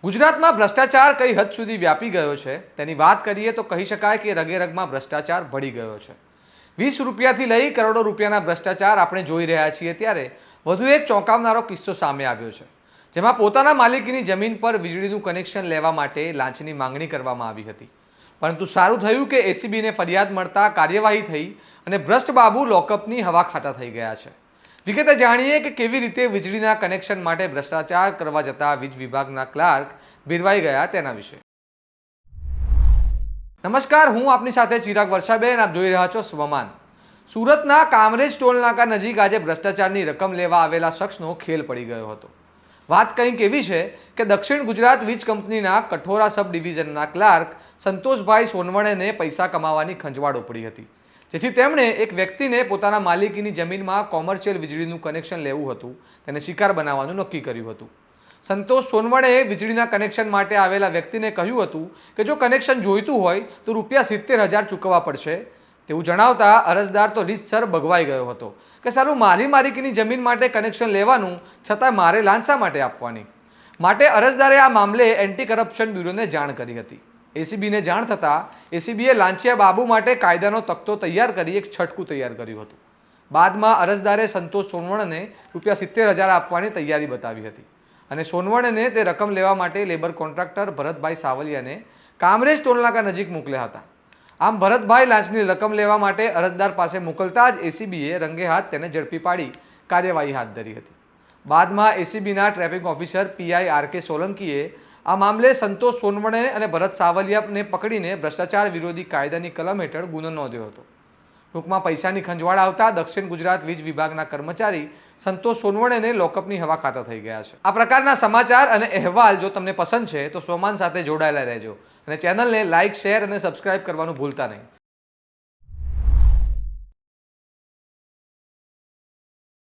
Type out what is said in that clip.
ગુજરાતમાં ભ્રષ્ટાચાર કઈ હદ સુધી વ્યાપી ગયો છે તેની વાત કરીએ તો કહી શકાય કે રગે રગમાં ભ્રષ્ટાચાર ભળી ગયો છે। 20 રૂપિયાથી લઈ કરોડો રૂપિયાના ભ્રષ્ટાચાર આપણે જોઈ રહ્યા છીએ ત્યારે વધુ એક ચોંકાવનારો કિસ્સો સામે આવ્યો છે, જેમાં પોતાના માલિકીની જમીન પર વીજળીનું કનેક્શન લેવા માટે લાંચની માંગણી કરવામાં આવી હતી, પરંતુ સારું થયું કે એસીબીને ફરિયાદ મળતા કાર્યવાહી થઈ અને ભ્રષ્ટ બાબુ લોકઅપની હવા ખાતા થઈ ગયા છે। વિગતે જાણીએ કે કેવી રીતે વીજળીના કનેક્શન માટે ભ્રષ્ટાચાર કરવા જતા વીજ વિભાગના ક્લાર્ક ભીરવાઈ ગયા તેના વિશે। નમસ્કાર, હું આપની સાથે ચિરાગ વર્ષાબેન, આપ જોઈ રહ્યા છો સ્વમાન। સુરતના કામરેજ ટોલ નાકા નજીક આજે ભ્રષ્ટાચારની રકમ લેવા આવેલા શખ્સનો ખેલ પડી ગયો હતો। વાત કંઈક એવી છે કે દક્ષિણ ગુજરાત વીજ કંપનીના કઠોરા સબ ડિવિઝનના ક્લાર્ક સંતોષભાઈ સોનવણેને પૈસા કમાવાની ખંજવાળ ઉપડી હતી, જેથી તેમણે એક વ્યક્તિને પોતાના માલિકીની જમીનમાં કોમર્શિયલ વીજળીનું કનેક્શન લેવું હતું તેને શિકાર બનાવવાનું નક્કી કર્યું હતું। સંતોષ સોનવણેએ વીજળીના કનેક્શન માટે આવેલા વ્યક્તિને કહ્યું હતું કે જો કનેક્શન જોઈતું હોય તો ₹70,000 ચૂકવવા પડશે તેવું જણાવતા અરજદાર તો રીતસર ભગવાઈ ગયો હતો કે સાલું મારી માલિકીની જમીન માટે કનેક્શન લેવાનું, છતાં મારે લાંચ શા માટે આપવાની। માટે અરજદારે આ મામલે એન્ટી કરપ્શન બ્યુરોને જાણ કરી હતી। એસીબીને જાણ થતાં એસીબીએ લાંચિયા બાબુ માટે કાયદાનો તખ્તો તૈયાર કરી એક છટકું તૈયાર કર્યું હતું। બાદમાં અરજદારે સંતોષ સોનવણેને ₹70,000 આપવાની તૈયારી બતાવી હતી અને સોનવણેને તે રકમ લેવા માટે લેબર કોન્ટ્રાક્ટર ભરતભાઈ સાવલિયાને કામરેજ ટોલનાકા નજીક મોકલ્યા હતા। આમ ભરતભાઈ લાંચની રકમ લેવા માટે અરજદાર પાસે મોકલતા જ એસીબીએ રંગે હાથ તેને ઝડપી પાડી કાર્યવાહી હાથ ધરી હતી। બાદમાં એસીબીના ટ્રાફિક ઓફિસર પીઆઈ આર.કે. સોલંકીએ આ મામલે સંતોષ સોનવણે અને ભરત સાવલિયાને પકડીને ભ્રષ્ટાચાર વિરોધી કાયદાની કલમ હેઠળ ગુનો નોંધ્યો હતો। ટૂંકમાં પૈસાની ખંજવાળ આવતા દક્ષિણ ગુજરાત વીજ વિભાગના કર્મચારી સંતોષ સોનવણેને લોકઅપની હવા ખાતા થઈ ગયા છે। આ પ્રકારના સમાચાર અને અહેવાલ જો તમને પસંદ છે તો સ્વમાન સાથે જોડાયેલા રહેજો અને ચેનલને લાઇક, શેર અને સબસ્ક્રાઇબ કરવાનું ભૂલતા નહીં।